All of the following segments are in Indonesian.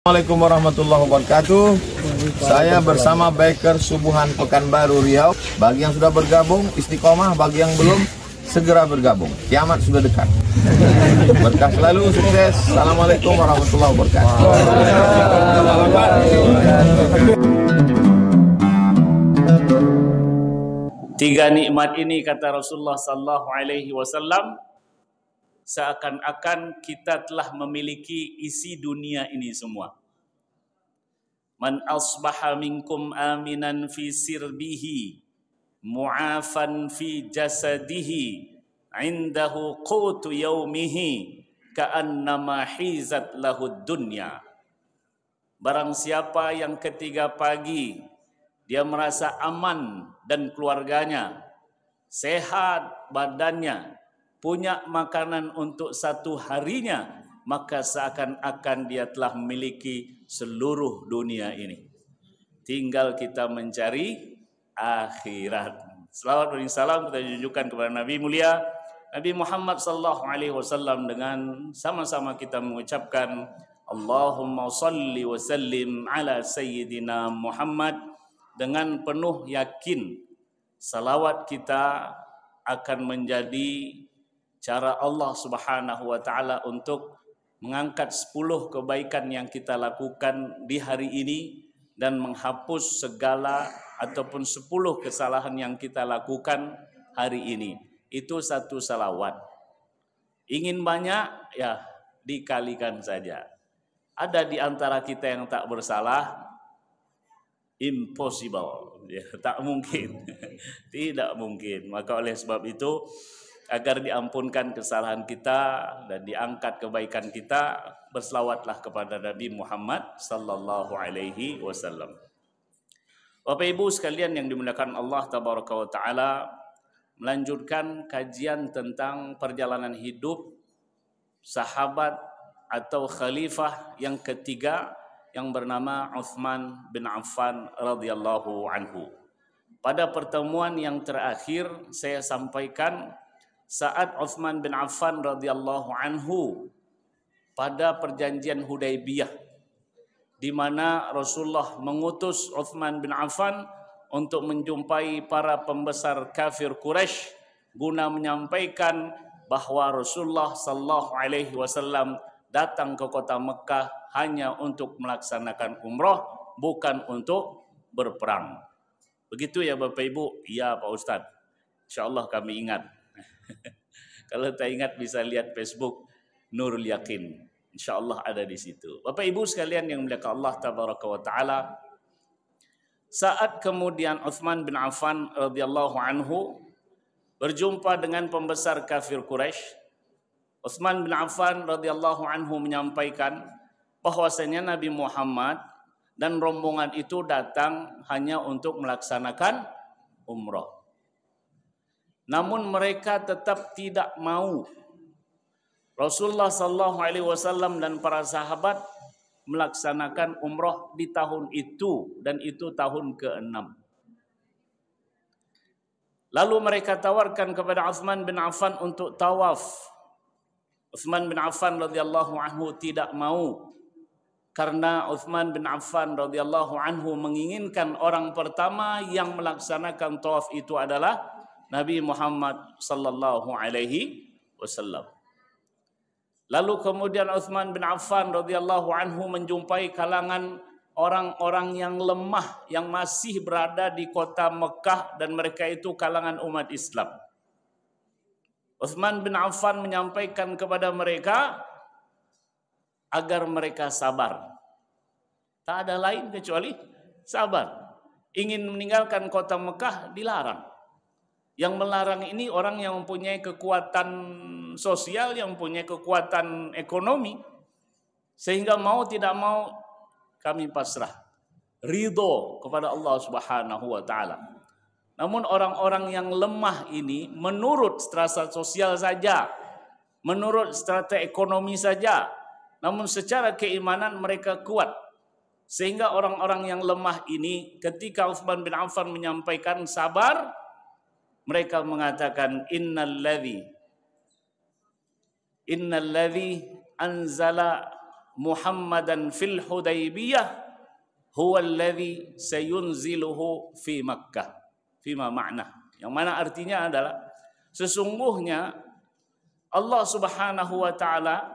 Assalamualaikum warahmatullahi wabarakatuh. Saya bersama Biker Subuhan Pekanbaru Riau. Bagi yang sudah bergabung istiqomah, bagi yang belum segera bergabung. Kiamat sudah dekat. Berkah selalu, sukses. Assalamualaikum warahmatullahi wabarakatuh. Tiga nikmat ini, kata Rasulullah sallallahu alaihi wasallam, seakan-akan kita telah memiliki isi dunia ini semua. Man asbaha minkum aminan fi sirbihi mu'afan fi jasadihi indahu qutu yaumihi ka'annama hizat lahud dunya. Barang siapa yang ketiga pagi dia merasa aman dan keluarganya, sehat badannya, punya makanan untuk satu harinya, maka seakan-akan dia telah memiliki seluruh dunia ini. Tinggal kita mencari akhirat. Selawat dan salam kita junjukkan kepada Nabi mulia Nabi Muhammad sallallahu alaihi wasallam, dengan sama-sama kita mengucapkan Allahumma salli wa sallim ala sayyidina Muhammad. Dengan penuh yakin salawat kita akan menjadi cara Allah Subhanahu wa taala untuk mengangkat 10 kebaikan yang kita lakukan di hari ini dan menghapus segala ataupun 10 kesalahan yang kita lakukan hari ini. Itu satu salawat. Ingin banyak, ya dikalikan saja. Ada di antara kita yang tak bersalah? Impossible, ya, tak mungkin. Tidak mungkin. Maka oleh sebab itu, agar diampunkan kesalahan kita dan diangkat kebaikan kita, berselawatlah kepada Nabi Muhammad sallallahu alaihi wasallam. Bapak Ibu sekalian yang dimuliakan Allah tabaraka wa taala, melanjutkan kajian tentang perjalanan hidup sahabat atau khalifah yang ketiga yang bernama Uthman bin Affan radhiyallahu anhu. Pada pertemuan yang terakhir saya sampaikan saat Uthman bin Affan radhiyallahu anhu pada perjanjian Hudaybiyah, di mana Rasulullah mengutus Uthman bin Affan untuk menjumpai para pembesar kafir Quraisy guna menyampaikan bahwa Rasulullah sallallahu alaihi wasallam datang ke kota Mekah hanya untuk melaksanakan umrah, bukan untuk berperang. Begitu ya Bapak Ibu? Ya Pak Ustadz, insyaallah kami ingat. Kalau tak ingat bisa lihat Facebook Nurul Yakin, insyaallah ada di situ. Bapak Ibu sekalian yang dimuliakan Allah tabaraka wa taala, saat kemudian Uthman bin Affan radhiyallahu anhu berjumpa dengan pembesar kafir Quraisy, Uthman bin Affan radhiyallahu anhu menyampaikan bahwasanya Nabi Muhammad dan rombongan itu datang hanya untuk melaksanakan umrah. Namun mereka tetap tidak mau Rasulullah sallallahu alaihi wasallam dan para sahabat melaksanakan umrah di tahun itu, dan itu tahun ke-6. Lalu mereka tawarkan kepada Uthman bin Affan untuk tawaf. Uthman bin Affan radhiyallahu anhu tidak mau, karena Uthman bin Affan radhiyallahu anhu menginginkan orang pertama yang melaksanakan tawaf itu adalah Nabi Muhammad sallallahu alaihi wasallam. Lalu kemudian Uthman bin Affan radhiyallahu anhu menjumpai kalangan orang-orang yang lemah yang masih berada di kota Mekah, dan mereka itu kalangan umat Islam. Uthman bin Affan menyampaikan kepada mereka agar mereka sabar. Tak ada lain kecuali sabar. Ingin meninggalkan kota Mekah dilarang. Yang melarang ini orang yang mempunyai kekuatan sosial, yang mempunyai kekuatan ekonomi, sehingga mau tidak mau kami pasrah, ridho kepada Allah Subhanahu wa taala. Namun orang-orang yang lemah ini menurut strata sosial saja, menurut strata ekonomi saja, namun secara keimanan mereka kuat. Sehingga orang-orang yang lemah ini ketika Uthman bin Affan menyampaikan sabar, mereka mengatakan innalladzi anzala Muhammadan fil Hudaybiyah huwa alladhi sayunziluhu fi Makkah. Fima ma'na. Yang mana artinya adalah sesungguhnya Allah Subhanahu wa taala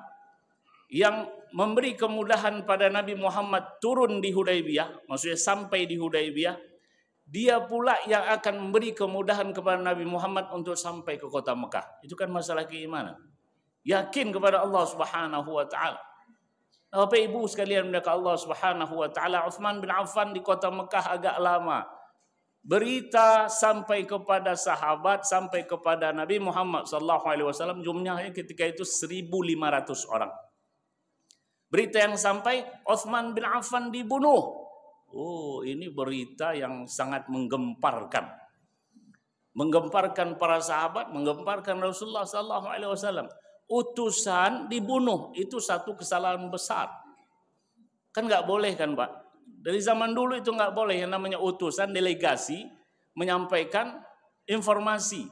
yang memberi kemudahan pada Nabi Muhammad turun di Hudaybiyah, maksudnya sampai di Hudaybiyah, dia pula yang akan memberi kemudahan kepada Nabi Muhammad untuk sampai ke kota Mekah. Itu kan masalah keimanan. Yakin kepada Allah Subhanahu wa taala. Bapak Ibu sekalian mereka Allah Subhanahu wa taala, Utsman bin Affan di kota Mekah agak lama. Berita sampai kepada sahabat, sampai kepada Nabi Muhammad SAW, jumlahnya ketika itu 1.500 orang. Berita yang sampai, Utsman bin Affan dibunuh. Oh, ini berita yang sangat menggemparkan. Menggemparkan para sahabat, menggemparkan Rasulullah SAW. Utusan dibunuh, itu satu kesalahan besar. Kan nggak boleh kan Pak? Dari zaman dulu itu nggak boleh yang namanya utusan, delegasi, menyampaikan informasi.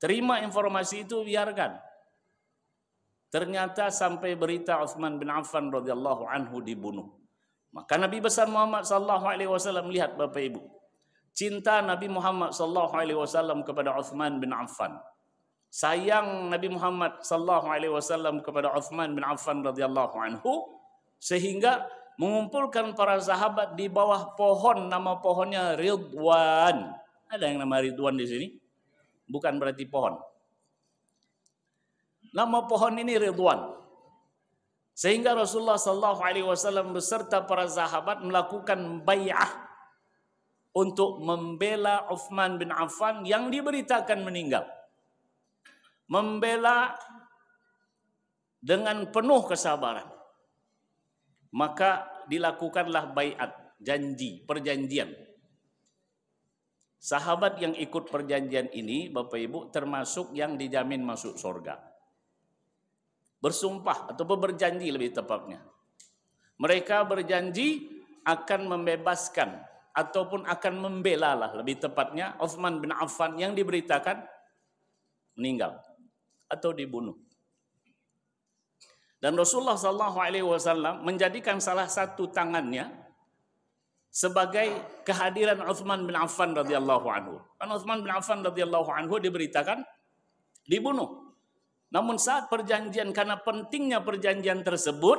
Terima informasi itu biarkan. Ternyata sampai berita Utsman bin Affan radhiyallahu anhu dibunuh. Maka Nabi besar Muhammad sallallahu alaihi wasallam, lihat Bapak Ibu. Cinta Nabi Muhammad sallallahu alaihi wasallam kepada Utsman bin Affan. Sayang Nabi Muhammad sallallahu alaihi wasallam kepada Utsman bin Affan radhiyallahu anhu sehingga mengumpulkan para sahabat di bawah pohon, nama pohonnya Ridwan. Ada yang nama Ridwan di sini? Bukan berarti pohon. Nama pohon ini Ridwan. Sehingga Rasulullah sallallahu alaihi wasallam beserta para sahabat melakukan bai'ah untuk membela Utsman bin Affan yang diberitakan meninggal. Membela dengan penuh kesabaran. Maka dilakukanlah baiat, janji, perjanjian. Sahabat yang ikut perjanjian ini, Bapak Ibu, termasuk yang dijamin masuk surga. Bersumpah atau berjanji lebih tepatnya. Mereka berjanji akan membebaskan ataupun akan membela lah lebih tepatnya Utsman bin Affan yang diberitakan meninggal atau dibunuh. Dan Rasulullah SAW menjadikan salah satu tangannya sebagai kehadiran Utsman bin Affan radhiyallahu anhu. Kan Utsman bin Affan radhiyallahu anhu diberitakan dibunuh. Namun saat perjanjian, karena pentingnya perjanjian tersebut,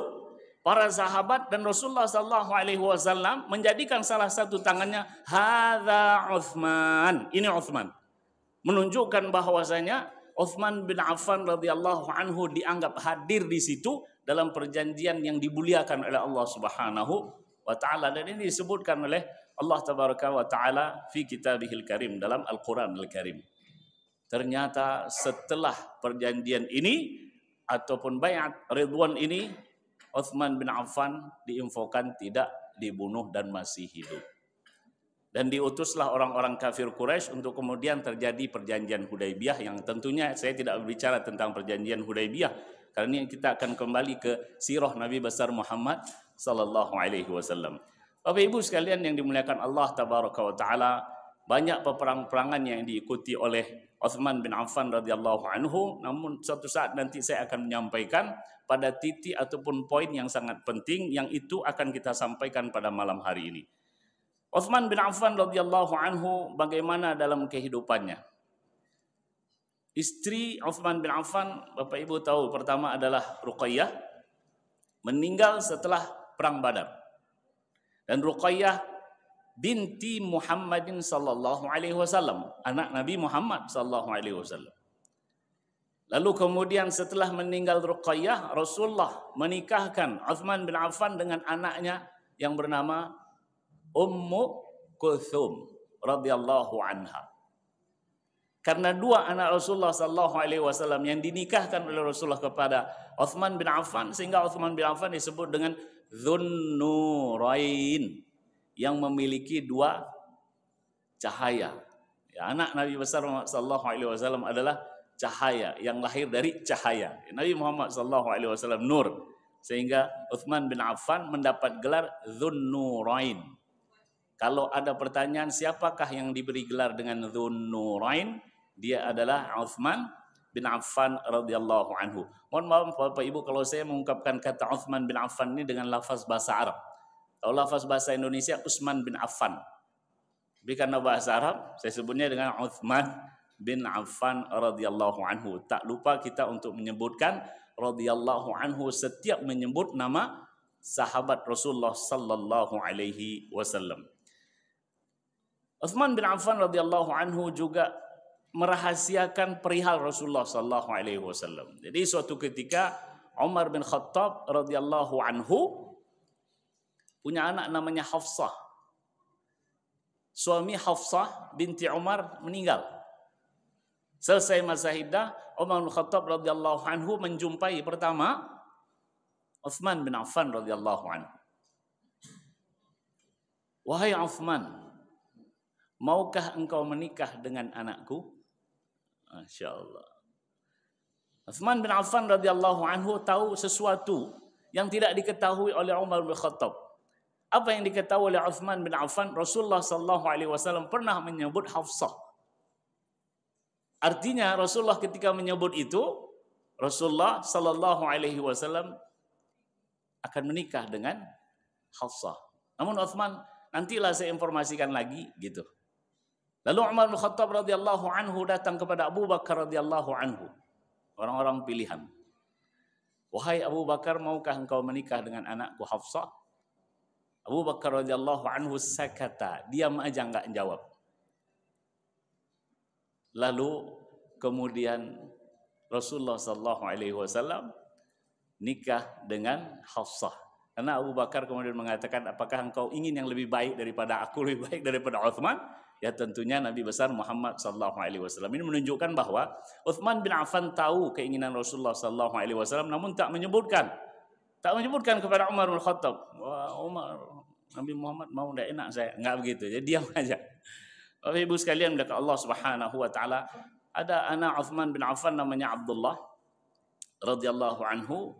para sahabat dan Rasulullah SAW menjadikan salah satu tangannya hadza Utsman. Ini Utsman. Menunjukkan bahwasanya Utsman bin Affan radhiyallahu anhu dianggap hadir di situ dalam perjanjian yang dimuliakan oleh Allah Subhanahu wa taala, dan ini disebutkan oleh Allah tabaraka wa taala fi kitabihil karim, dalam Al-Qur'anul Karim. Ternyata setelah perjanjian ini ataupun baiat Ridwan ini, Utsman bin Affan diinfokan tidak dibunuh dan masih hidup. Dan diutuslah orang-orang kafir Quraisy untuk kemudian terjadi perjanjian Hudaybiyah, yang tentunya saya tidak berbicara tentang perjanjian Hudaybiyah karena kita akan kembali ke sirah Nabi besar Muhammad sallallahu alaihi wasallam. Bapak Ibu sekalian yang dimuliakan Allah tabaraka wa taala, banyak peperang-perangan yang diikuti oleh Utsman bin Affan radhiyallahu anhu, namun suatu saat nanti saya akan menyampaikan pada titik ataupun poin yang sangat penting yang itu akan kita sampaikan pada malam hari ini. Utsman bin Affan radhiyallahu anhu bagaimana dalam kehidupannya? Istri Utsman bin Affan, Bapak Ibu tahu, pertama adalah Ruqayyah, meninggal setelah perang Badar. Dan Ruqayyah binti Muhammadin sallallahu alaihi wasallam, anak Nabi Muhammad sallallahu alaihi wasallam. Lalu kemudian setelah meninggal Ruqayyah, Rasulullah menikahkan Utsman bin Affan dengan anaknya yang bernama Ummu Kulthum radhiyallahu anha. Karena dua anak Rasulullah sallallahu alaihi wasallam yang dinikahkan oleh Rasulullah kepada Utsman bin Affan, sehingga Utsman bin Affan disebut dengan Dzunnurain, yang memiliki dua cahaya. Ya, anak Nabi besar Muhammad sallallahu alaihi wasallam adalah cahaya, yang lahir dari cahaya. Nabi Muhammad sallallahu alaihi wasallam nur, sehingga Utsman bin Affan mendapat gelar Dzunnurain. Kalau ada pertanyaan siapakah yang diberi gelar dengan Dzunnurain, dia adalah Utsman bin Affan radhiyallahu anhu. Mohon maaf Bapak Ibu kalau saya mengungkapkan kata Uthman bin Affan ini dengan lafaz bahasa Arab. Kalau lafaz bahasa Indonesia Utsman bin Affan. Tapi karena bahasa Arab saya sebutnya dengan Uthman bin Affan radhiyallahu anhu. Tak lupa kita untuk menyebutkan radhiyallahu anhu setiap menyebut nama sahabat Rasulullah sallallahu alaihi wasallam. Uthman bin Affan radhiyallahu anhu juga merahasiakan perihal Rasulullah sallallahu alaihi wasallam. Jadi suatu ketika Umar bin Khattab radhiyallahu anhu punya anak namanya Hafsah. Suami Hafsah binti Umar meninggal. Selesai masa iddah, Umar bin Khattab radhiyallahu anhu menjumpai pertama Uthman bin Affan radhiyallahu anhu. Wahai Uthman, maukah engkau menikah dengan anakku? Masya Allah. Uthman bin Affan radhiyallahu anhu tahu sesuatu yang tidak diketahui oleh Umar bin Khattab. Apa yang diketahui oleh Uthman bin Affan? Rasulullah sallallahu alaihi wasallam pernah menyebut Hafsah. Artinya Rasulullah ketika menyebut itu, Rasulullah sallallahu alaihi wasallam akan menikah dengan Hafsah. Namun Uthman, nantilah saya informasikan lagi gitu. Lalu Umar bin Khattab radhiyallahu anhu datang kepada Abu Bakar radhiyallahu anhu, orang-orang pilihan. Wahai Abu Bakar, maukah engkau menikah dengan anakku Hafsah? Abu Bakar radhiyallahu anhu sakata, diam aja enggak jawab. Lalu kemudian Rasulullah sallallahu alaihi wasallam nikah dengan Hafsah. Karena Abu Bakar kemudian mengatakan, apakah engkau ingin yang lebih baik daripada aku, lebih baik daripada Uthman? Ya tentunya Nabi besar Muhammad sallallahu alaihi wasallam. Ini menunjukkan bahwa Uthman bin Affan tahu keinginan Rasulullah sallallahu alaihi wasallam, namun tak menyebutkan kepada Umar bin Khattab. Wah, Umar, Nabi Muhammad mau enggak enak saya. Enggak begitu. Jadi diam aja. Bapak Ibu sekalian, dekat Allah Subhanahu wa taala, ada anak Uthman bin Affan namanya Abdullah radhiyallahu anhu,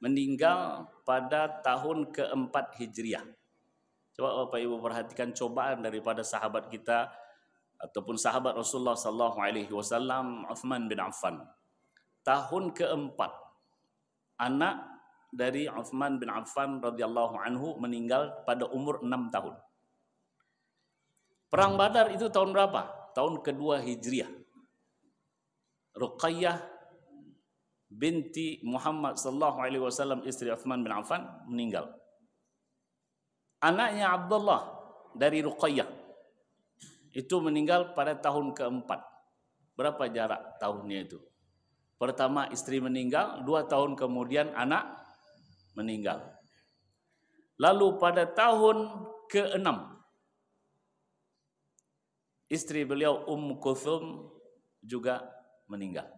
meninggal pada tahun keempat Hijriah. Coba Bapak Ibu perhatikan cobaan daripada sahabat kita ataupun sahabat Rasulullah sallallahu alaihi wasallam, Uthman bin Affan. Tahun keempat anak dari Uthman bin Affan radhiyallahu anhu meninggal pada umur 6 tahun. Perang Badar itu tahun berapa? Tahun kedua Hijriah. Ruqayyah binti Muhammad sallallahu alaihi wasallam, istri Uthman bin Affan, meninggal. Anaknya Abdullah dari Ruqayyah itu meninggal pada tahun keempat. Berapa jarak tahunnya itu? Pertama istri meninggal, 2 tahun kemudian anak meninggal. Lalu pada tahun ke-6 istri beliau Kulthum juga meninggal.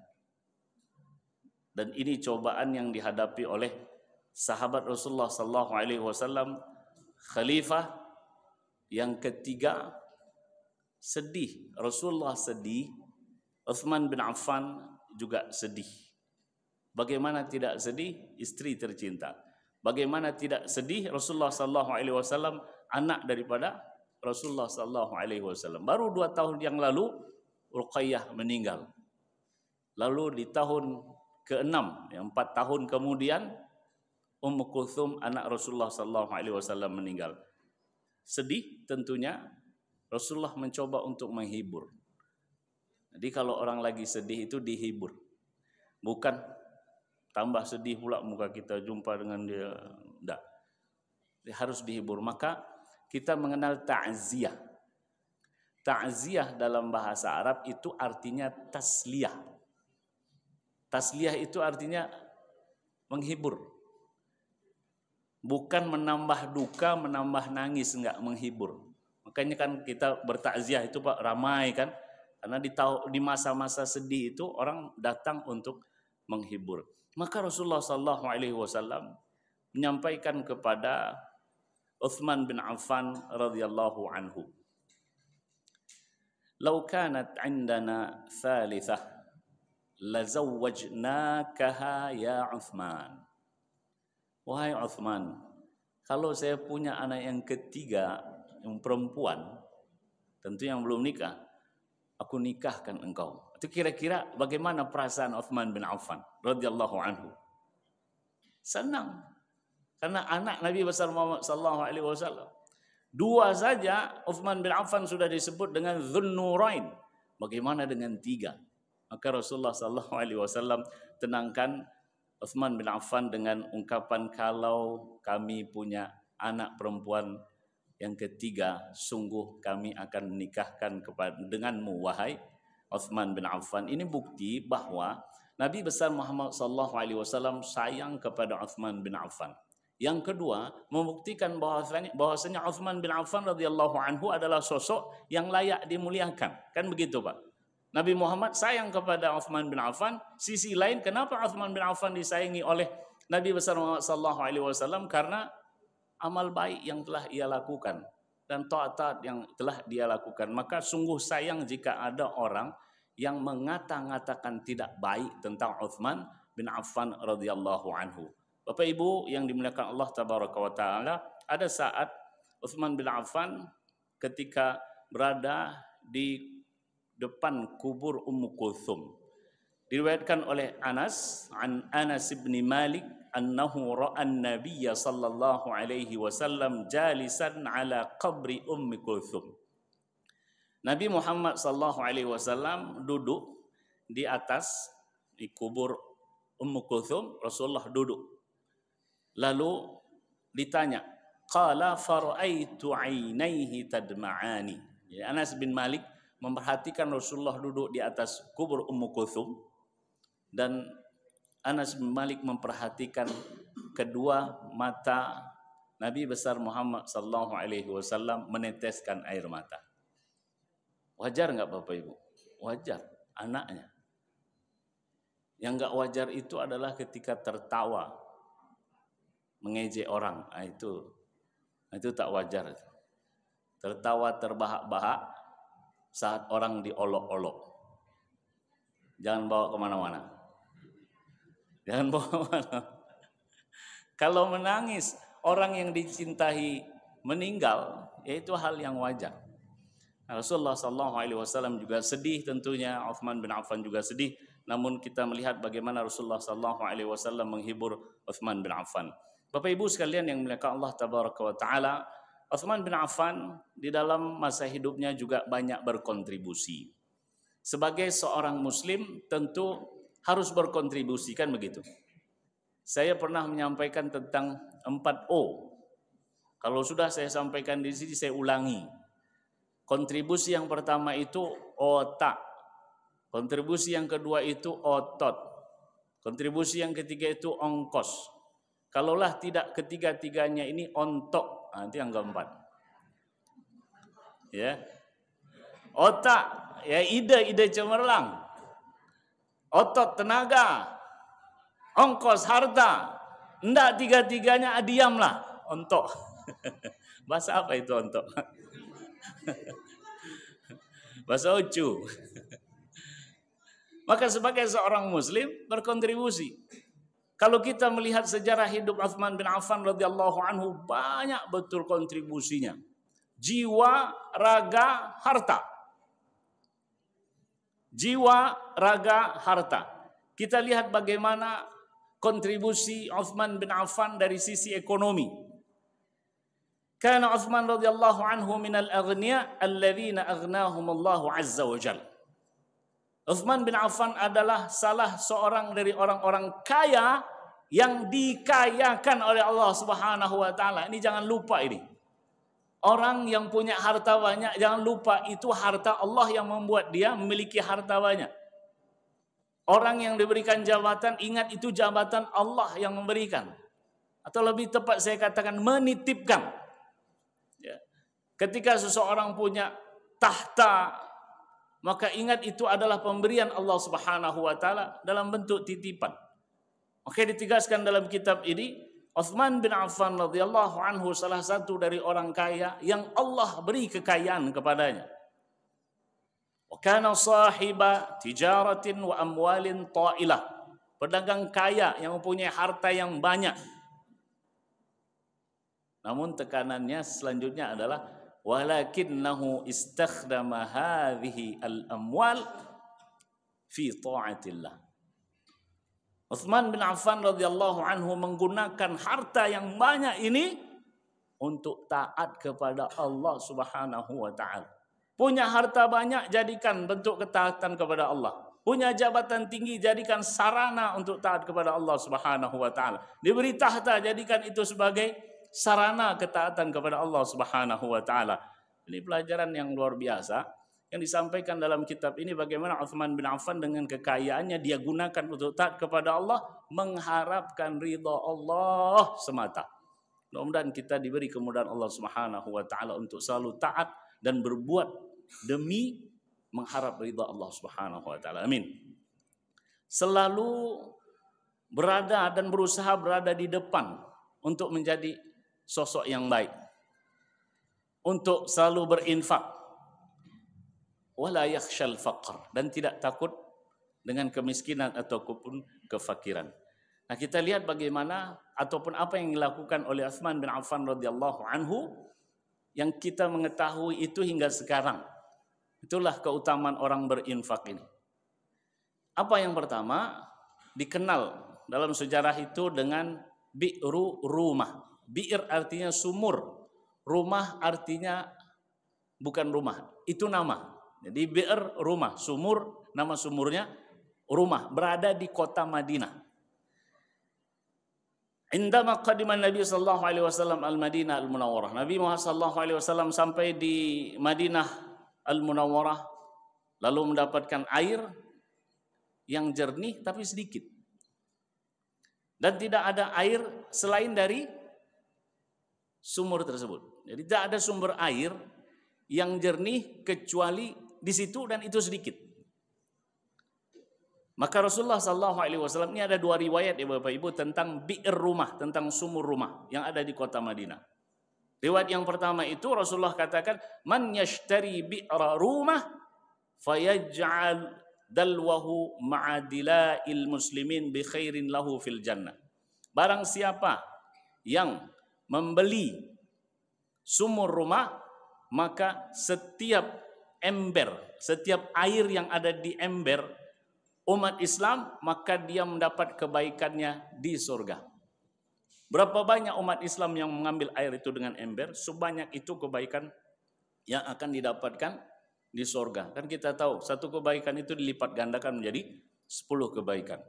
Dan ini cobaan yang dihadapi oleh sahabat Rasulullah sallallahu alaihi wasallam, khalifah yang ketiga. Sedih, Rasulullah sedih, Uthman bin Affan juga sedih. Bagaimana tidak sedih istri tercinta? Bagaimana tidak sedih Rasulullah sallallahu alaihi wasallam, anak daripada Rasulullah sallallahu alaihi wasallam. Baru 2 tahun yang lalu Ruqayyah meninggal. Lalu di tahun ke-6, 4 tahun kemudian Kulthum anak Rasulullah sallallahu alaihi wasallam meninggal. Sedih tentunya, Rasulullah mencoba untuk menghibur. Jadi kalau orang lagi sedih itu dihibur. Bukan tambah sedih pula muka kita jumpa dengan dia. Enggak. Dia harus dihibur. Maka kita mengenal ta'ziyah. Ta'ziyah dalam bahasa Arab itu artinya tasliyah. Tasliyah itu artinya menghibur. Bukan menambah duka, menambah nangis, enggak, menghibur. Makanya kan kita bertakziah itu Pak ramai kan. Karena di masa-masa sedih itu orang datang untuk menghibur. Maka Rasulullah sallallahu alaihi wasallam menyampaikan kepada Uthman bin Affan radhiyallahu anhu, "Lau kanat 'indana thalithah lazawwajnakaha ya Uthman." Wahai Uthman, kalau saya punya anak yang ketiga, yang perempuan, tentu yang belum nikah, aku nikahkan engkau. Itu kira-kira bagaimana perasaan Uthman bin Affan radhiyallahu anhu? Senang. Karena anak Nabi besar Muhammad sallallahu alaihi wasallam. Dua saja Uthman bin Affan sudah disebut dengan Dzunnurain. Bagaimana dengan tiga? Maka Rasulullah sallallahu alaihi wasallam tenangkan Uthman bin Affan dengan ungkapan, kalau kami punya anak perempuan yang ketiga, sungguh kami akan menikahkan denganmu wahai Uthman bin Affan. Ini bukti bahwa Nabi besar Muhammad sallallahu alaihi wasallam sayang kepada Uthman bin Affan. Yang kedua, membuktikan bahwasanya Uthman bin Affan radhiyallahu anhu adalah sosok yang layak dimuliakan. Kan begitu, Pak? Nabi Muhammad sayang kepada Uthman bin Affan. Sisi lain, kenapa Uthman bin Affan disayangi oleh Nabi besar Muhammad sallallahu alaihi wasallam? Karena amal baik yang telah ia lakukan dan taat yang telah dia lakukan. Maka sungguh sayang jika ada orang yang mengata-ngatakan tidak baik tentang Uthman bin Affan radhiyallahu anhu. Bapak Ibu yang dimuliakan Allah tabaraka wa taala, ada saat Uthman bin Affan ketika berada di depan kubur Ummu Kulthum. Diriwayatkan oleh Anas bin Malik annahu ra'an nabiyya sallallahu alaihi wasallam jalisan ala qabri Ummi Kulthum. Nabi Muhammad sallallahu alaihi wasallam duduk di atas di kubur Ummu Kulthum, Rasulullah duduk. Lalu ditanya, qala faraitu 'ainaihi tadma'ani. Jadi Anas bin Malik memperhatikan Rasulullah duduk di atas kubur Ummu Kulthum, dan Anas bin Malik memperhatikan kedua mata Nabi besar Muhammad sallallahu alaihi wasallam meneteskan air mata. Wajar enggak Bapak Ibu? Wajar, anaknya. Yang enggak wajar itu adalah ketika tertawa mengejek orang. Itu tak wajar. Tertawa terbahak-bahak saat orang diolok-olok. Jangan bawa kemana-mana. Jangan bawa kemana. Kalau menangis orang yang dicintai meninggal, yaitu hal yang wajar. Rasulullah SAW juga sedih tentunya, Uthman bin Affan juga sedih. Namun kita melihat bagaimana Rasulullah SAW menghibur Uthman bin Affan. Bapak Ibu sekalian yang dimuliakan Allah Tabaraka wa Ta'ala, Uthman bin Affan di dalam masa hidupnya juga banyak berkontribusi. Sebagai seorang Muslim tentu harus berkontribusi, kan begitu. Saya pernah menyampaikan tentang 4O. Kalau sudah saya sampaikan di sini, saya ulangi. Kontribusi yang pertama itu otak. Kontribusi yang kedua itu otot. Kontribusi yang ketiga itu ongkos. Kalaulah tidak ketiga-tiganya ini ontok, nanti yang keempat. Ya. Otak, ya ide-ide cemerlang. Otot tenaga. Ongkos harta. Enggak tiga-tiganya diamlah, ontok. Bahasa apa itu ontok? Bahasa Ucu. Maka sebagai seorang Muslim berkontribusi. Kalau kita melihat sejarah hidup Uthman bin Affan radhiyallahu anhu, banyak betul kontribusinya. Jiwa, raga, harta. Jiwa, raga, harta. Kita lihat bagaimana kontribusi Uthman bin Affan dari sisi ekonomi. Kana Uthman radhiyallahu anhu minal aghniya alladzina aghnahumullahu azza wa jalla. Uthman bin Affan adalah salah seorang dari orang-orang kaya yang dikayakan oleh Allah Subhanahu wa taala. Ini jangan lupa ini. Orang yang punya harta banyak, jangan lupa itu harta Allah yang membuat dia memiliki harta banyak. Orang yang diberikan jabatan, ingat itu jabatan Allah yang memberikan. Atau lebih tepat saya katakan menitipkan. Ya. Ketika seseorang punya tahta, maka ingat itu adalah pemberian Allah Subhanahu wa taala dalam bentuk titipan. Oke, ditegaskan dalam kitab ini, Uthman bin Affan radhiyallahu anhu salah satu dari orang kaya yang Allah beri kekayaan kepadanya. Wa kana sahiba tijaratin wa amwalin ta'ilah. Pedagang kaya yang mempunyai harta yang banyak. Namun tekanannya selanjutnya adalah walakinnahu istakhdama hadhihi al-amwal fi ta'atillah. Utsman bin Affan radhiyallahu anhu menggunakan harta yang banyak ini untuk taat kepada Allah Subhanahu wa taala. Punya harta banyak, jadikan bentuk ketaatan kepada Allah. Punya jabatan tinggi, jadikan sarana untuk taat kepada Allah Subhanahu wa taala. Diberi tahta, jadikan itu sebagai sarana ketaatan kepada Allah Subhanahu wa taala. Ini pelajaran yang luar biasa yang disampaikan dalam kitab ini, bagaimana Utsman bin Affan dengan kekayaannya dia gunakan untuk taat kepada Allah, mengharapkan ridha Allah semata. Mudah-mudahan kita diberi kemudahan Allah Subhanahu wa taala untuk selalu taat dan berbuat demi mengharap ridha Allah Subhanahu wa taala. Amin. Selalu berada dan berusaha berada di depan untuk menjadi sosok yang baik. Untuk selalu berinfak. Wala yakhshal faqr, dan tidak takut dengan kemiskinan ataupun kefakiran. Nah, kita lihat bagaimana ataupun apa yang dilakukan oleh Utsman bin Affan radhiyallahu anhu yang kita mengetahui itu hingga sekarang. Itulah keutamaan orang berinfak ini. Apa yang pertama dikenal dalam sejarah itu dengan bi'ru rumah. Bi'r artinya sumur, rumah artinya bukan rumah, itu nama. Jadi bi'r rumah, sumur, nama sumurnya rumah, berada di kota Madinah. Indama qadima Nabi sallallahu alaihi wasallam al-Madinah al-Munawwarah. Nabi Muhammad sallallahu alaihi wasallam sampai di Madinah Al-Munawwarah, lalu mendapatkan air yang jernih tapi sedikit. Dan tidak ada air selain dari sumur tersebut. Jadi tidak ada sumber air yang jernih kecuali di situ dan itu sedikit. Maka Rasulullah SAW, ini ada dua riwayat ya Bapak Ibu tentang bi'r rumah, tentang sumur rumah yang ada di kota Madinah. Riwayat yang pertama itu Rasulullah katakan, man yashtari bi'ra rumah fayaj'al dalwahu ma'adila'il muslimin bi khairin lahu fil jannah. Barang siapa yang membeli sumur rumah, maka setiap ember, setiap air yang ada di ember umat Islam, maka dia mendapat kebaikannya di surga. Berapa banyak umat Islam yang mengambil air itu dengan ember, sebanyak itu kebaikan yang akan didapatkan di surga. Kan kita tahu, satu kebaikan itu dilipat gandakan menjadi 10 kebaikan.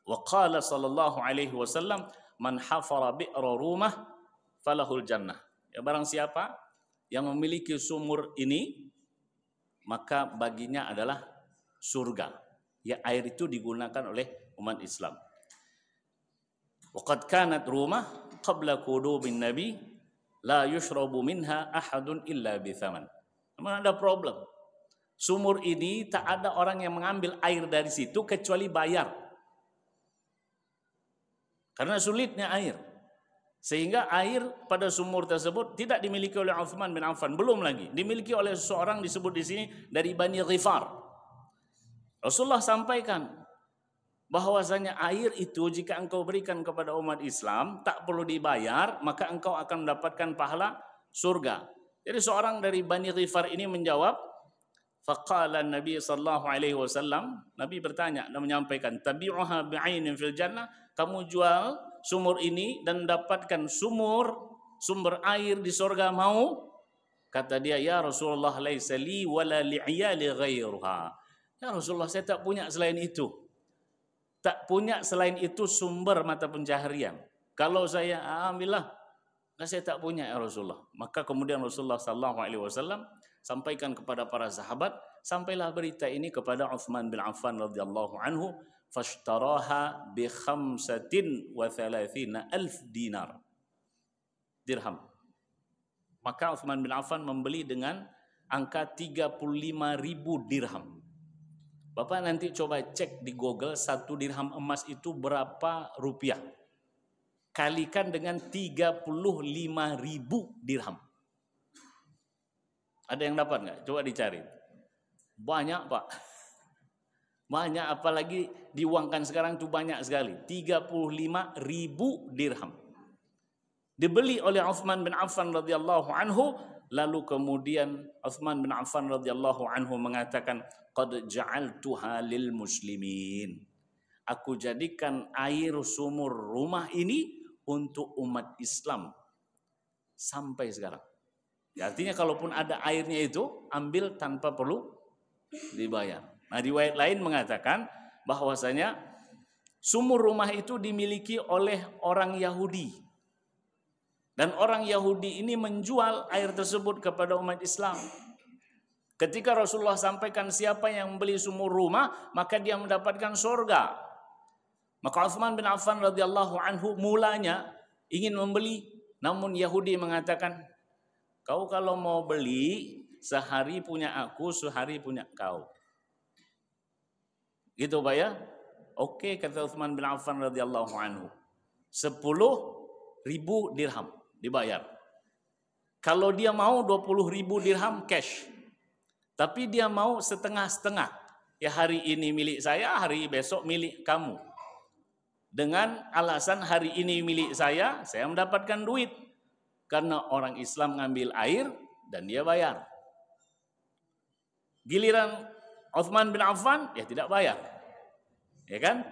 Wa qala sallallahu alaihi wasallam, man hafara bi'ra rumah falahul jannah. Ya, barang siapa yang memiliki sumur ini, maka baginya adalah surga. Ya, air itu digunakan oleh umat Islam. Waqad kanat rumah qabla qudubin nabi la yushrabu minha ahadun illa bithaman. Memang ada problem. Sumur ini tak ada orang yang mengambil air dari situ kecuali bayar. Karena sulitnya air. Sehingga air pada sumur tersebut tidak dimiliki oleh Utsman bin Affan, belum lagi dimiliki oleh seorang disebut di sini dari Bani Ghifar. Rasulullah sampaikan bahwasanya air itu jika engkau berikan kepada umat Islam tak perlu dibayar, maka engkau akan mendapatkan pahala surga. Jadi seorang dari Bani Ghifar ini menjawab, faqala Nabi sallallahu alaihi wasallam, Nabi bertanya dan menyampaikan, tabi'uha bi'ainin fil jannah, kamu jual sumur ini dan dapatkan sumber air di surga, mau? Kata dia, ya Rasulullah, laisa li wala li'iyali ghairuha. Ya Rasulullah, saya tak punya selain itu. Tak punya selain itu sumber mata pencaharian. Kalau saya ambillah, saya tak punya ya Rasulullah. Maka kemudian Rasulullah sallallahu alaihi wasallam sampaikan kepada para sahabat, sampailah berita ini kepada Utsman bin Affan radhiyallahu anhu, fashtaraha bi 35,000 dirham. Maka Utsman bin Affan membeli dengan angka 35.000 dirham. Bapak nanti coba cek di Google 1 dirham emas itu berapa rupiah. Kalikan dengan 35.000 dirham. Ada yang dapat nggak? Coba dicari. Banyak Pak. Banyak, apalagi diuangkan sekarang itu banyak sekali. 35.000 dirham. dibeli oleh Uthman bin Affan radhiyallahu anhu. Lalu kemudian Uthman bin Affan radhiyallahu anhu mengatakan, qad ja'altuha lil muslimin. Aku jadikan air sumur rumah ini untuk umat Islam sampai sekarang. Ya, artinya kalaupun ada airnya itu ambil tanpa perlu dibayar. Nah, riwayat lain mengatakan bahwasanya sumur rumah itu dimiliki oleh orang Yahudi. Dan orang Yahudi ini menjual air tersebut kepada umat Islam. Ketika Rasulullah sampaikan siapa yang membeli sumur rumah, maka dia mendapatkan surga. Maka Uthman bin Affan radhiyallahu anhu mulanya ingin membeli, namun Yahudi mengatakan, kau kalau mau beli, sehari punya aku, sehari punya kau. Gitu Pak ya? Oke, kata Uthman bin Affan radhiyallahu anhu. 10.000 dirham dibayar. Kalau dia mau 20.000 dirham cash. Tapi dia mau setengah-setengah. Ya hari ini milik saya, hari besok milik kamu. Dengan alasan hari ini milik saya mendapatkan duit. Karena orang Islam ngambil air dan dia bayar. Giliran Uthman bin Affan, ya tidak bayar. Ya kan?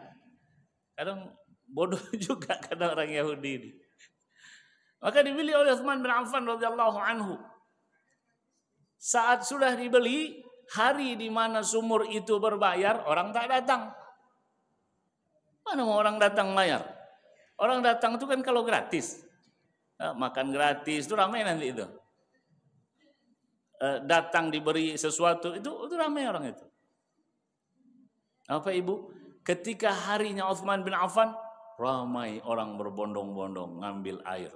Kadang bodoh juga kadang orang Yahudi ini. Maka dibeli oleh Uthman bin Affan radhiyallahu anhu. Saat sudah dibeli, hari di mana sumur itu berbayar, orang tak datang. Mana mau orang datang bayar? Orang datang itu kan kalau gratis. Makan gratis, itu ramai nanti itu. Datang diberi sesuatu, itu ramai orang itu. Apa Ibu? Ketika harinya Uthman bin Affan, ramai orang berbondong-bondong ngambil air.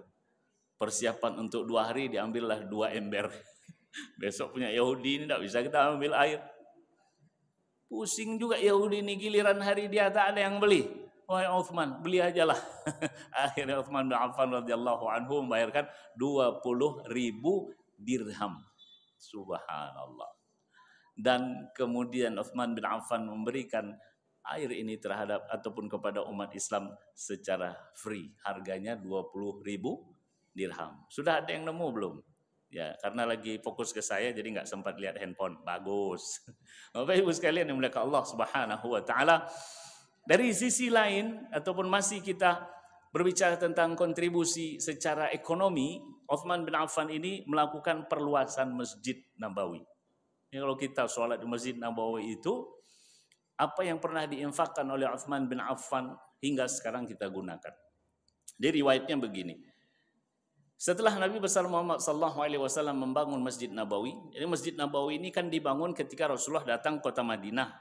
Persiapan untuk 2 hari diambillah 2 ember. Besok punya Yahudi ini tidak bisa kita ambil air. Pusing juga Yahudi ini, giliran hari dia tak ada yang beli. Wahai Uthman, beli aja lah. Akhirnya Uthman bin Affan radhiyallahu anhu membayarkan 20.000 dirham. Subhanallah. Dan kemudian Uthman bin Affan memberikan air ini terhadap ataupun kepada umat Islam secara free. Harganya 20.000 dirham. Sudah ada yang nemu belum? Ya, karena lagi fokus ke saya jadi nggak sempat lihat handphone. Bagus. Bapak Ibu sekalian yang dimuliakan Allah Subhanahu wa taala, dari sisi lain ataupun masih kita berbicara tentang kontribusi secara ekonomi, Uthman bin Affan ini melakukan perluasan Masjid Nabawi. Ya, kalau kita sholat di Masjid Nabawi itu, apa yang pernah diinfakkan oleh Uthman bin Affan hingga sekarang kita gunakan. Jadi riwayatnya begini. Setelah Nabi besar Muhammad SAW membangun Masjid Nabawi, jadi Masjid Nabawi ini kan dibangun ketika Rasulullah datang kota Madinah.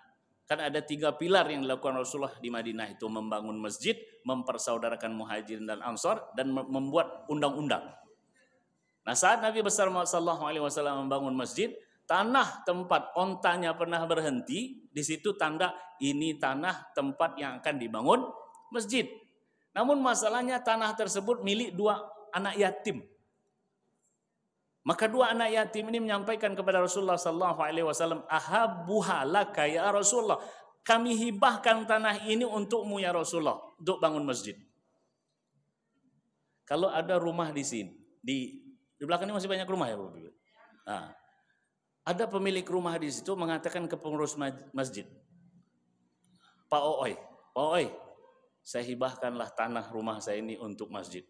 Kan ada 3 pilar yang dilakukan Rasulullah di Madinah itu, membangun masjid, mempersaudarakan muhajirin dan ansar, dan membuat undang-undang. Nah, saat Nabi besar Muhammad SAW membangun masjid, tanah tempat ontanya pernah berhenti, di situ tanda ini tanah tempat yang akan dibangun masjid. Namun masalahnya tanah tersebut milik 2 anak yatim. Maka 2 anak yatim ini menyampaikan kepada Rasulullah SAW, ahabbuha laka ya Rasulullah, kami hibahkan tanah ini untukmu ya Rasulullah, untuk bangun masjid. Kalau ada rumah di sini, di belakang ini masih banyak rumah ya Bapak Ibu. Nah, ada pemilik rumah di situ mengatakan ke pengurus masjid, Pak Ooi, saya hibahkanlah tanah rumah saya ini untuk masjid.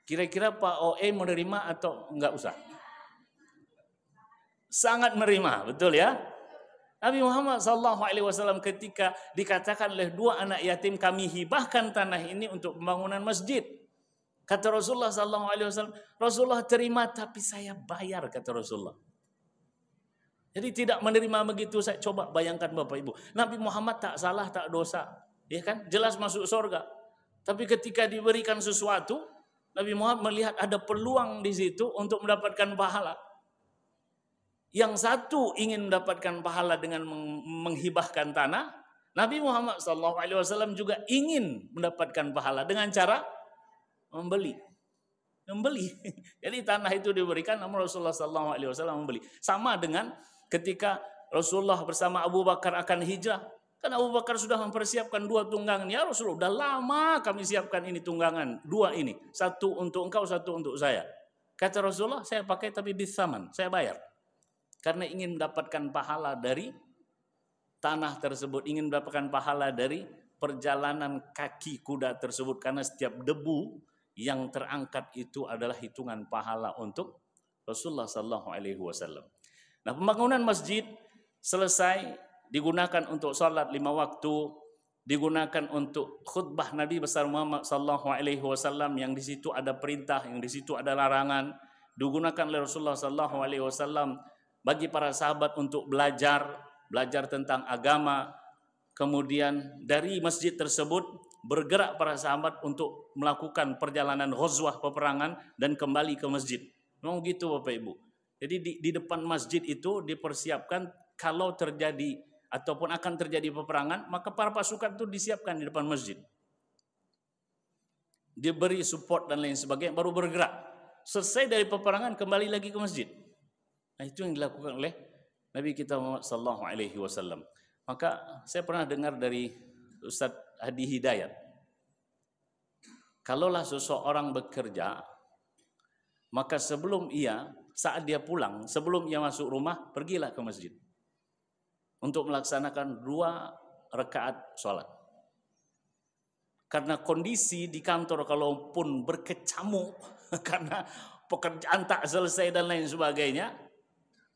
Kira-kira Pak OE menerima atau enggak usah? Sangat menerima, betul ya? Nabi Muhammad SAW ketika dikatakan oleh 2 anak yatim, kami hibahkan tanah ini untuk pembangunan masjid. Kata Rasulullah SAW, Rasulullah terima tapi saya bayar, kata Rasulullah. Jadi tidak menerima begitu. Saya coba bayangkan Bapak Ibu, Nabi Muhammad tak salah, tak dosa, ya kan? Jelas masuk surga. Tapi ketika diberikan sesuatu, Nabi Muhammad melihat ada peluang di situ untuk mendapatkan pahala. Yang satu ingin mendapatkan pahala dengan menghibahkan tanah. Nabi Muhammad SAW juga ingin mendapatkan pahala dengan cara membeli. Jadi tanah itu diberikan, namun Rasulullah SAW membeli. Sama dengan ketika Rasulullah bersama Abu Bakar akan hijrah. Kan Abu Bakar sudah mempersiapkan 2 tunggangan. Ya Rasulullah, udah lama kami siapkan ini tunggangan, 2 ini. 1 untuk engkau, 1 untuk saya. Kata Rasulullah, saya pakai tapi bisaman, saya bayar. Karena ingin mendapatkan pahala dari tanah tersebut, ingin mendapatkan pahala dari perjalanan kaki kuda tersebut. Karena setiap debu yang terangkat itu adalah hitungan pahala untuk Rasulullah SAW. Nah, pembangunan masjid selesai, digunakan untuk sholat 5 waktu, digunakan untuk khutbah Nabi besar Muhammad SAW, yang di situ ada perintah, yang di situ ada larangan, digunakan oleh Rasulullah SAW bagi para sahabat untuk belajar tentang agama. Kemudian dari masjid tersebut bergerak para sahabat untuk melakukan perjalanan ghazwah, peperangan, dan kembali ke masjid. Memang gitu Bapak Ibu. Jadi di depan masjid itu dipersiapkan kalau terjadi ataupun akan terjadi peperangan, maka para pasukan itu disiapkan di depan masjid. Diberi support dan lain sebagainya, baru bergerak. Selesai dari peperangan, kembali lagi ke masjid. Nah, itu yang dilakukan oleh Nabi kita Muhammad SAW. Maka saya pernah dengar dari Ustaz Hadi Hidayat, kalaulah seseorang bekerja, maka saat dia pulang, sebelum ia masuk rumah, pergilah ke masjid untuk melaksanakan 2 rakaat sholat. Karena kondisi di kantor kalaupun berkecamuk karena pekerjaan tak selesai dan lain sebagainya,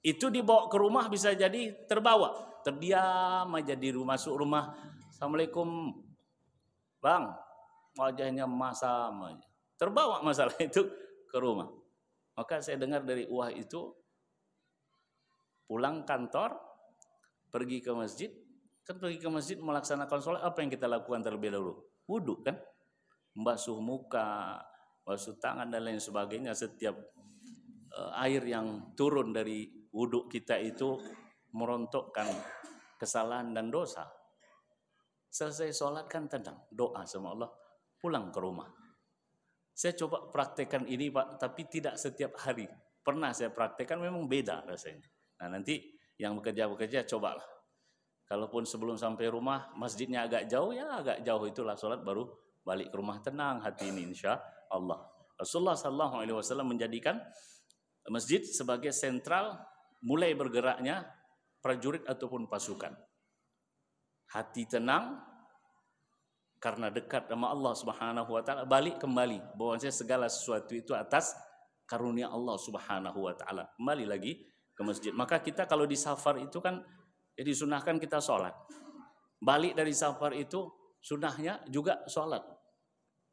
itu dibawa ke rumah bisa jadi terbawa. Terdiam aja di rumah, masuk rumah, Assalamualaikum Bang, wajahnya masam aja. Terbawa masalah itu ke rumah. Maka saya dengar dari itu, pulang kantor, pergi ke masjid, kan pergi ke masjid melaksanakan sholat, apa yang kita lakukan terlebih dahulu? Wudhu kan? Membasuh muka, basuh tangan dan lain sebagainya. Setiap air yang turun dari wudhu kita itu merontokkan kesalahan dan dosa. Selesai sholat kan tenang, doa sama Allah, pulang ke rumah. Saya coba praktekkan ini Pak, tapi tidak setiap hari. Pernah saya praktekkan, memang beda rasanya. Nah, nanti yang bekerja cobalah. Kalaupun sebelum sampai rumah masjidnya agak jauh, ya agak jauh itulah sholat, baru balik ke rumah tenang hati ini insya Allah. Rasulullah SAW menjadikan masjid sebagai sentral mulai bergeraknya prajurit ataupun pasukan. Hati tenang karena dekat sama Allah Subhanahu wa taala, balik kembali bahwasanya segala sesuatu itu atas karunia Allah Subhanahu wa taala. Kembali lagi ke masjid. Maka kita kalau di safar itu kan disunahkan kita sholat. Balik dari safar itu sunahnya juga sholat.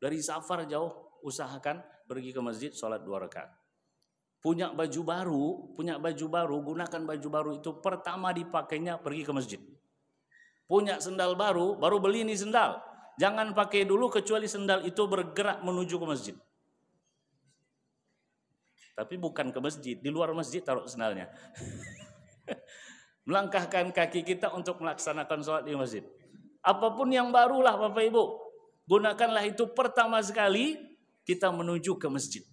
Dari safar jauh, usahakan pergi ke masjid sholat 2 rakaat. Punya baju baru, gunakan baju baru itu pertama dipakainya pergi ke masjid. Punya sendal baru beli nih sendal. Jangan pakai dulu kecuali sendal itu bergerak menuju ke masjid. Tapi bukan ke masjid, di luar masjid taruh sendalnya. Melangkahkan kaki kita untuk melaksanakan sholat di masjid. Apapun yang barulah Bapak Ibu, gunakanlah itu pertama sekali kita menuju ke masjid.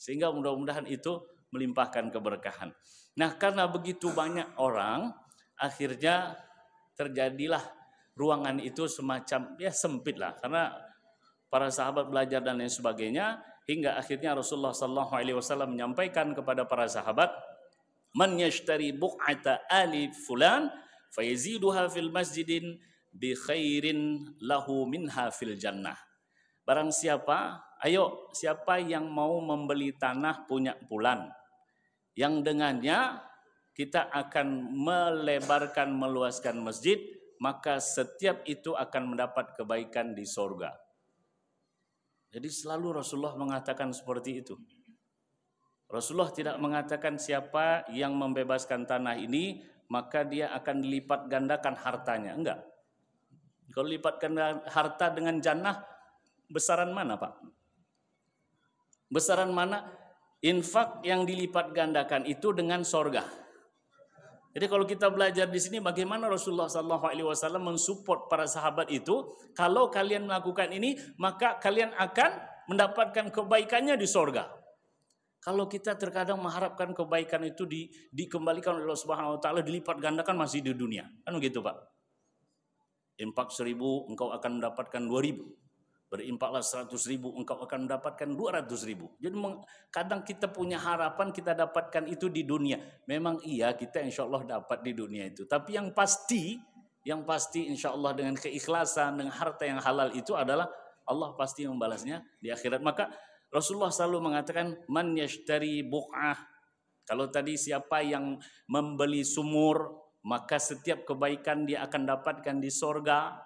Sehingga mudah-mudahan itu melimpahkan keberkahan. Nah, karena begitu banyak orang, akhirnya terjadilah ruangan itu semacam sempit lah. Karena para sahabat belajar dan lain sebagainya, hingga akhirnya Rasulullah SAW menyampaikan kepada para sahabat, man yashtari bu'ata ali fulan fayaziduha fil masjidin bi khairin lahu minha fil jannah. Barang siapa yang mau membeli tanah punya fulan, yang dengannya kita akan melebarkan, meluaskan masjid, maka setiap itu akan mendapat kebaikan di sorga. Jadi selalu Rasulullah mengatakan seperti itu. Rasulullah tidak mengatakan siapa yang membebaskan tanah ini maka dia akan dilipat gandakan hartanya. Enggak. Kalau lipat ganda harta dengan jannah, besaran mana Pak? Besaran mana infak yang dilipat gandakan itu dengan sorga? Jadi kalau kita belajar di sini bagaimana Rasulullah SAW mensupport para sahabat itu, kalau kalian melakukan ini maka kalian akan mendapatkan kebaikannya di sorga. Kalau kita terkadang mengharapkan kebaikan itu dikembalikan oleh Allah Subhanahu wa taala, dilipat gandakan masih di dunia. Kan begitu, Pak? Infak 1.000 engkau akan mendapatkan 2.000. Berinfaklah 100.000 engkau akan mendapatkan 200.000. Jadi kadang kita punya harapan kita dapatkan itu di dunia. Memang iya kita insya Allah dapat di dunia itu. Tapi yang pasti insya Allah dengan keikhlasan, dengan harta yang halal itu adalah Allah pasti membalasnya di akhirat. Maka Rasulullah selalu mengatakan man yashtari buq'ah. Kalau tadi siapa yang membeli sumur, maka setiap kebaikan dia akan dapatkan di sorga.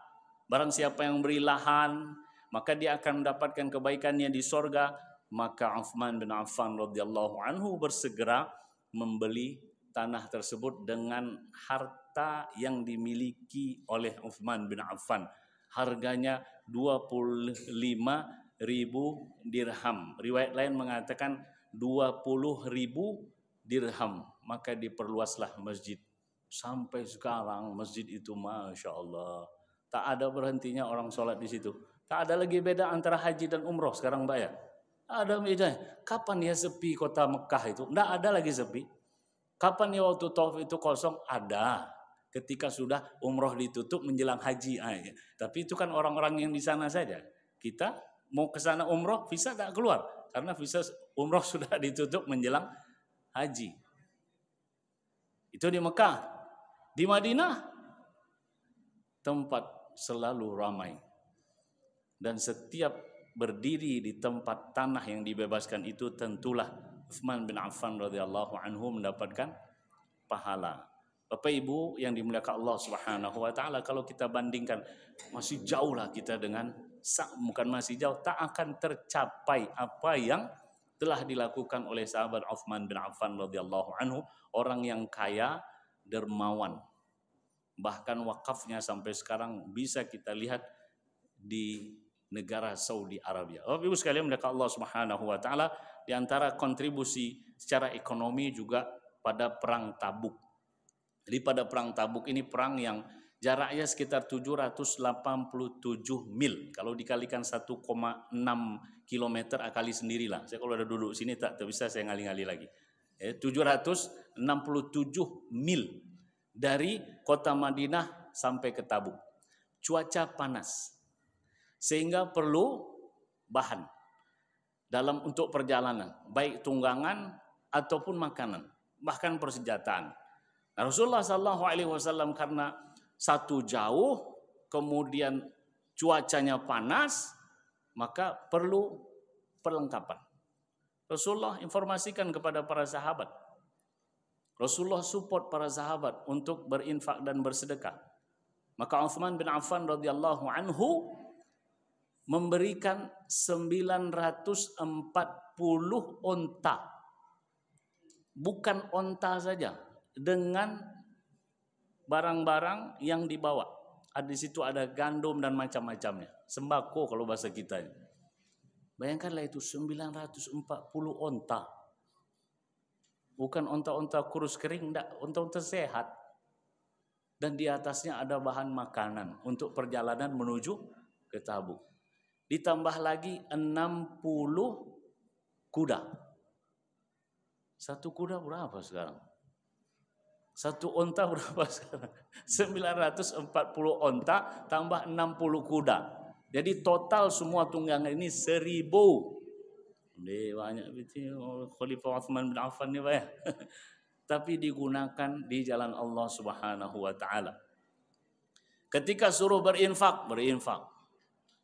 Barang siapa yang beri lahan, maka dia akan mendapatkan kebaikannya di sorga. Maka Uthman bin Affan radhiyallahu anhu bersegera membeli tanah tersebut dengan harta yang dimiliki oleh Uthman bin Affan. Harganya 25.000 dirham. Riwayat lain mengatakan 20.000 dirham. Maka diperluaslah masjid. Sampai sekarang masjid itu Masya Allah. Tak ada berhentinya orang sholat di situ. Tak ada lagi beda antara haji dan umroh sekarang Mbak ya. Ada bedanya. Kapan ya sepi kota Mekah itu? Tidak ada lagi sepi. Kapan ya waktu tawaf itu kosong? Ada. Ketika sudah umroh ditutup menjelang haji. Tapi itu kan orang-orang yang di sana saja. Kita mau ke sana umroh, visa tak keluar. Karena visa umroh sudah ditutup menjelang haji. Itu di Mekah. Di Madinah, tempat selalu ramai. Dan setiap berdiri di tempat tanah yang dibebaskan itu tentulah Uthman bin Affan radhiyallahu anhu mendapatkan pahala. Bapak Ibu yang dimuliakan Allah Subhanahu wa taala, kalau kita bandingkan masih jauh lah kita dengan bukan masih jauh, tak akan tercapai apa yang telah dilakukan oleh sahabat Uthman bin Affan radhiyallahu anhu, orang yang kaya, dermawan. Bahkan wakafnya sampai sekarang bisa kita lihat di negara Saudi Arabia. Bapak Ibu sekalian muliakan Allah Subhanahu wa taala, di antara kontribusi secara ekonomi juga pada perang Tabuk. Jadi pada perang Tabuk ini perang yang jaraknya sekitar 787 mil. Kalau dikalikan 1,6 kilometer akali sendirilah. Saya kalau ada duduk sini tak bisa saya ngali-ngali lagi. 767 mil dari kota Madinah sampai ke Tabuk. Cuaca panas. Sehingga perlu bahan untuk perjalanan, baik tunggangan ataupun makanan, bahkan persenjataan. Nah, Rasulullah SAW karena satu jauh, kemudian cuacanya panas, maka perlu perlengkapan. Rasulullah informasikan kepada para sahabat. Rasulullah support para sahabat untuk berinfak dan bersedekah. Maka Uthman bin Affan radhiyallahu anhu memberikan 940 onta. Bukan onta saja, dengan barang-barang yang dibawa. Di situ ada gandum dan macam-macamnya. Sembako kalau bahasa kita. Bayangkanlah itu 940 onta. Bukan onta-onta kurus kering, enggak, onta-onta sehat. Dan di atasnya ada bahan makanan untuk perjalanan menuju ke Tabuk. Ditambah lagi 60 kuda. Satu kuda berapa sekarang? Satu onta berapa sekarang? 940 onta tambah 60 kuda. Jadi total semua tunggangan ini 1000. Dia banyak betul Khalifah Uthman bin Affan ni Pak ya. Tapi digunakan di jalan Allah Subhanahu wa taala. Ketika suruh berinfak.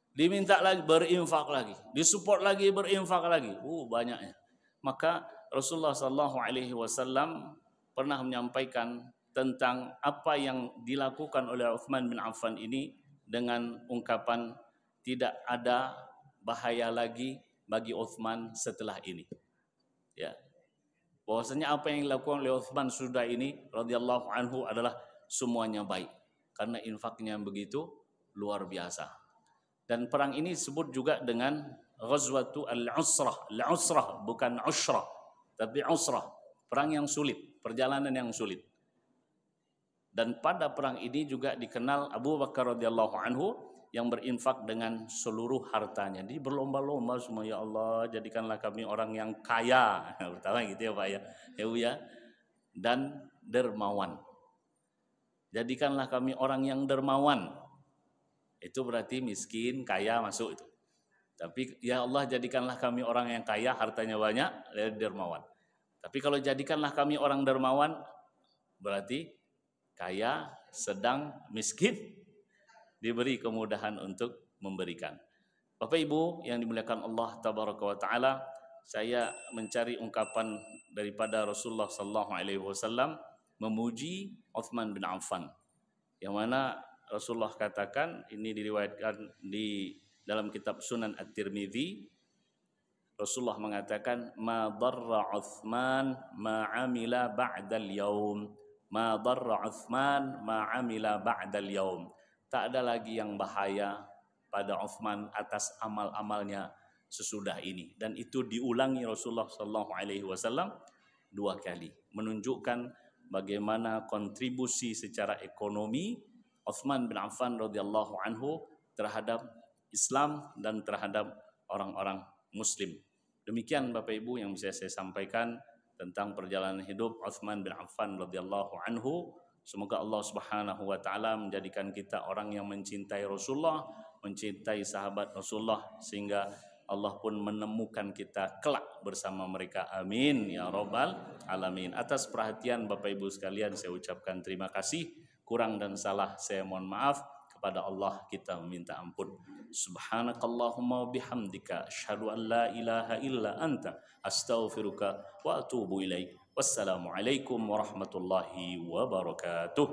Diminta lagi berinfak lagi, disupport lagi berinfak lagi. Banyaknya. Maka Rasulullah SAW pernah menyampaikan tentang apa yang dilakukan oleh Uthman bin Affan ini dengan ungkapan tidak ada bahaya lagi bagi Uthman setelah ini. Ya. Bahwasanya apa yang dilakukan oleh Uthman sudah ini radhiyallahu anhu adalah semuanya baik karena infaknya begitu luar biasa. Dan perang ini disebut juga dengan Ghazwatu al-Usrah. Al-Usrah bukan Usrah, tapi Usrah. Perang yang sulit, perjalanan yang sulit. Dan pada perang ini juga dikenal Abu Bakar radhiyallahu anhu yang berinfak dengan seluruh hartanya. Jadi berlomba-lomba semua, ya Allah jadikanlah kami orang yang kaya. Pertama gitu ya Pak ya. Ya. Dan dermawan. Jadikanlah kami orang yang dermawan. Itu berarti miskin, kaya masuk itu. Tapi ya Allah jadikanlah kami orang yang kaya, hartanya banyak, dermawan. Tapi kalau jadikanlah kami orang dermawan, berarti kaya, sedang, miskin, diberi kemudahan untuk memberikan. Bapak Ibu yang dimuliakan Allah Tabaraka wa Ta'ala, saya mencari ungkapan daripada Rasulullah sallallahu alaihi wasallam memuji Uthman bin Affan. Yang mana Rasulullah katakan, ini diriwayatkan di dalam kitab Sunan At-Tirmidzi, Rasulullah mengatakan, ma darra Uthman ma amila ba'dal yaum. Ma darra Uthman ma amila ba'dal yaum. Tak ada lagi yang bahaya pada Uthman atas amal-amalnya sesudah ini. Dan itu diulangi Rasulullah sallallahu alaihi wasallam 2 kali, menunjukkan bagaimana kontribusi secara ekonomi Uthman bin Affan radhiyallahu anhu terhadap Islam dan terhadap orang-orang Muslim. Demikian Bapak Ibu yang bisa saya sampaikan tentang perjalanan hidup Uthman bin Affan radhiyallahu anhu. Semoga Allah Subhanahu wa taala menjadikan kita orang yang mencintai Rasulullah, mencintai sahabat Rasulullah, sehingga Allah pun menemukan kita kelak bersama mereka. Amin ya rabbal alamin. Atas perhatian Bapak Ibu sekalian saya ucapkan terima kasih. Kurang dan salah saya mohon maaf. Kepada Allah kita meminta ampun. Subhanakallahumma bihamdika asyhadu an la ilaha illa anta astaghfiruka wa atubu ilaik. Wassalamualaikum warahmatullahi wabarakatuh.